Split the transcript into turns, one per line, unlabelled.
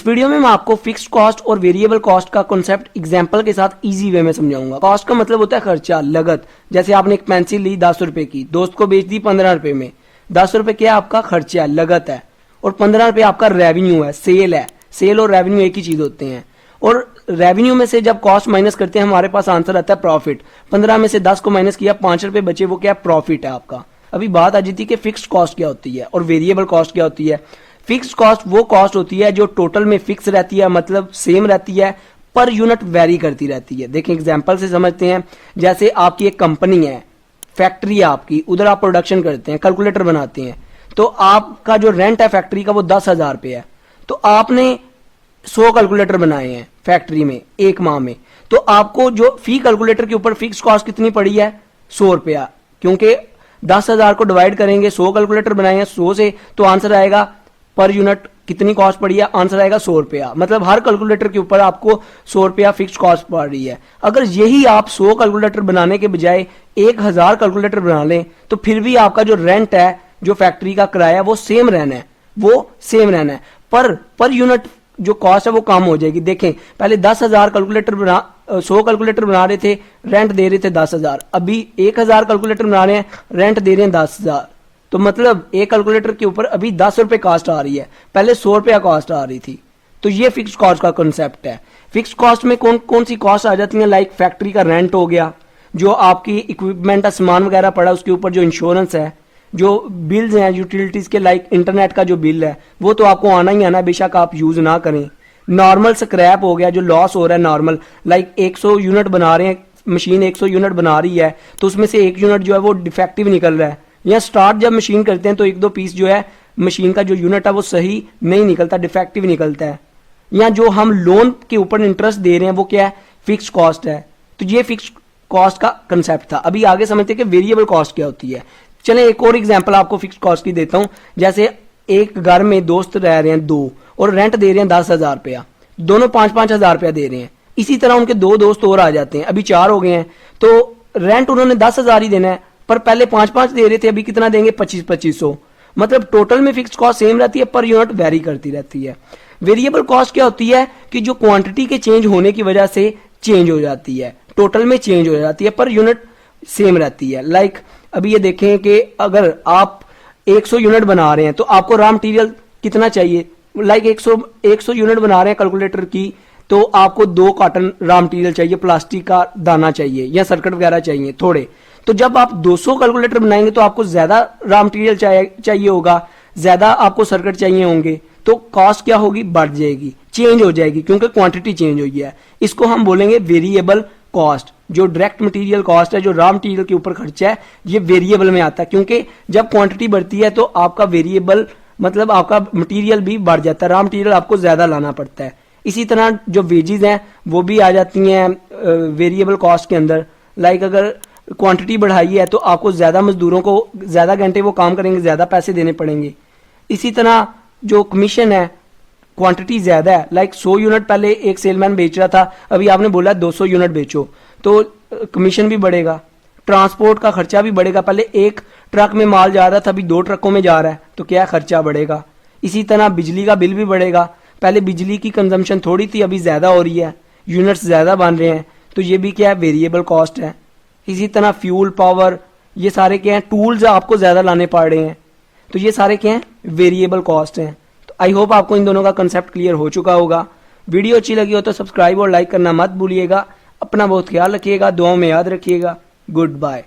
इस वीडियो में मैं आपको फिक्स्ड कॉस्ट और वेरिएबल कॉस्ट का कॉन्सेप्ट एग्जांपल के साथ इजी वे में समझाऊंगा। कॉस्ट का मतलब होता है खर्चा, लागत। जैसे आपने एक पेंसिल ली 10 रुपए की, दोस्त को बेच दी 15 रुपए में। 10 रुपए क्या है? आपका खर्चा है, लागत है। और 15 रुपए आपका रेवेन्यू है, सेल है। सेल और रेवेन्यू एक ही चीज होते हैं। और रेवेन्यू में से जब कॉस्ट माइनस करते हैं हमारे पास आंसर आता है प्रॉफिट। 15 में से 10 को माइनस किया, 5 रुपए बचे, वो क्या है? प्रॉफिट है आपका। अभी बात आ जाती है कि फिक्स्ड कॉस्ट क्या होती है और वेरिएबल कॉस्ट क्या होती है। फिक्स्ड कॉस्ट वो कॉस्ट होती है जो टोटल में फिक्स रहती है, मतलब सेम रहती है, पर यूनिट वेरी करती रहती है। देखें एग्जांपल से समझते हैं। जैसे आपकी एक कंपनी है, फैक्ट्री है आपकी, उधर आप प्रोडक्शन करते हैं, कैलकुलेटर बनाते हैं, तो आपका जो रेंट है फैक्ट्री का वो 10,000 रुपये है। तो आपने 100 कैलकुलेटर बनाए हैं फैक्ट्री में एक माह में, तो आपको जो फी कैलकुलेटर के ऊपर फिक्स कॉस्ट कितनी पड़ी है? 100 रुपया। क्योंकि 10,000 को डिवाइड करेंगे 100 कैलकुलेटर बनाए हैं 100 से, तो आंसर आएगा पर यूनिट कितनी कॉस्ट पड़ी है? आंसर आएगा 100 रुपया। मतलब हर कैलकुलेटर के ऊपर आपको 100 रुपया फिक्स कॉस्ट पड़ रही है। अगर यही आप 100 कैलकुलेटर बनाने के बजाय 1000 कैलकुलेटर बना लें तो फिर भी आपका जो रेंट है, जो फैक्ट्री का किराया, वो सेम रहना है, वो सेम रहना है। पर यूनिट जो कॉस्ट है वो कम हो जाएगी। देखें पहले 10,000 कैलकुलेटर बना 100 कैलकुलेटर बना रहे थे, रेंट दे रहे थे 10,000। अभी 1000 कैलकुलेटर बना रहे हैं, रेंट दे रहे हैं 10,000। तो मतलब एक कैलकुलेटर के ऊपर अभी 10 रुपए कॉस्ट आ रही है, पहले 100 रुपया कॉस्ट आ रही थी। तो ये फिक्स कॉस्ट का कॉन्सेप्ट है। फिक्स कॉस्ट में कौन कौन सी कॉस्ट आ जाती है? लाइक फैक्ट्री का रेंट हो गया, जो आपकी इक्विपमेंट का सामान वगैरह पड़ा उसके ऊपर जो इंश्योरेंस है, जो बिल्स हैं यूटिलिटीज के, लाइक इंटरनेट का जो बिल है वो तो आपको आना ही आना, बेशक आप यूज ना करें। नॉर्मल स्क्रैप हो गया, जो लॉस हो रहा है नॉर्मल, लाइक 100 यूनिट बना रहे हैं, मशीन 100 यूनिट बना रही है, तो उसमें से एक यूनिट जो है वो डिफेक्टिव निकल रहा है, या स्टार्ट जब मशीन करते हैं तो 1-2 पीस जो है मशीन का जो यूनिट है वो सही नहीं निकलता, डिफेक्टिव निकलता है। या जो हम लोन के ऊपर इंटरेस्ट दे रहे हैं वो क्या है? फिक्स कॉस्ट है। तो ये फिक्स कॉस्ट का कंसेप्ट था। अभी आगे समझते हैं कि वेरिएबल कॉस्ट क्या होती है। चले एक और एग्जांपल आपको फिक्स कॉस्ट की देता हूं। जैसे एक घर में दोस्त रह रहे हैं 2 और रेंट दे रहे हैं 10,000 रुपया, दोनों 5-5 हजार रुपया दे रहे हैं। इसी तरह उनके 2 दोस्त और आ जाते हैं, अभी 4 हो गए हैं, तो रेंट उन्होंने 10,000 ही देना है, पर पहले 5-5 दे रहे थे, अभी कितना देंगे? 2500। मतलब टोटल में फिक्स कॉस्ट सेम रहती है, पर यूनिट वेरी करती रहती है। वेरिएबल कॉस्ट क्या होती है कि जो क्वांटिटी के चेंज होने की वजह से चेंज हो जाती है, टोटल में चेंज हो जाती है, पर यूनिट सेम रहती है। लाइक अभी ये देखें कि अगर आप 100 यूनिट बना रहे हैं तो आपको रॉ मटेरियल कितना चाहिए? लाइक 100 यूनिट बना रहे हैं कैलकुलेटर की, तो आपको 2 कार्टन रॉ मटेरियल चाहिए, प्लास्टिक का दाना चाहिए या सर्किट वगैरह चाहिए थोड़े। तो जब आप 200 कैलकुलेटर बनाएंगे तो आपको ज्यादा रॉ मटेरियल चाहिए होगा, ज्यादा आपको सर्किट चाहिए होंगे, तो कॉस्ट क्या होगी? बढ़ जाएगी, चेंज हो जाएगी, क्योंकि क्वांटिटी चेंज हुई है। इसको हम बोलेंगे वेरिएबल कॉस्ट। जो डायरेक्ट मटेरियल कॉस्ट है, जो रॉ मटेरियल के ऊपर खर्चा है, ये वेरिएबल में आता है, क्योंकि जब क्वांटिटी बढ़ती है तो आपका वेरिएबल मतलब आपका मटेरियल भी बढ़ जाता है, रॉ मटेरियल आपको ज्यादा लाना पड़ता है। इसी तरह जो वेजेस हैं वो भी आ जाती हैं वेरिएबल कॉस्ट के अंदर। लाइक अगर क्वांटिटी बढ़ाई है तो आपको ज्यादा मजदूरों को ज्यादा घंटे वो काम करेंगे, ज्यादा पैसे देने पड़ेंगे। इसी तरह जो कमीशन है, क्वांटिटी ज्यादा है, लाइक 100 यूनिट पहले एक सेलमैन बेच रहा था, अभी आपने बोला 200 यूनिट बेचो, तो कमीशन भी बढ़ेगा, ट्रांसपोर्ट का खर्चा भी बढ़ेगा। पहले एक ट्रक में माल जा रहा था, अभी 2 ट्रकों में जा रहा है, तो क्या खर्चा बढ़ेगा। इसी तरह बिजली का बिल भी बढ़ेगा, पहले बिजली की कंजम्पशन थोड़ी थी, अभी ज्यादा हो रही है, यूनिट्स ज्यादा बन रहे हैं, तो ये भी क्या है? वेरिएबल कॉस्ट है। इसी तरह फ्यूल, पावर, ये सारे क्या हैं? टूल्स आपको ज्यादा लाने पड़ रहे हैं, तो ये सारे क्या हैं? वेरिएबल कॉस्ट हैं। तो आई होप आपको इन दोनों का कंसेप्ट क्लियर हो चुका होगा। वीडियो अच्छी लगी हो तो सब्सक्राइब और लाइक करना मत भूलिएगा। अपना बहुत ख्याल रखिएगा, दुआओं में याद रखिएगा। Good bye.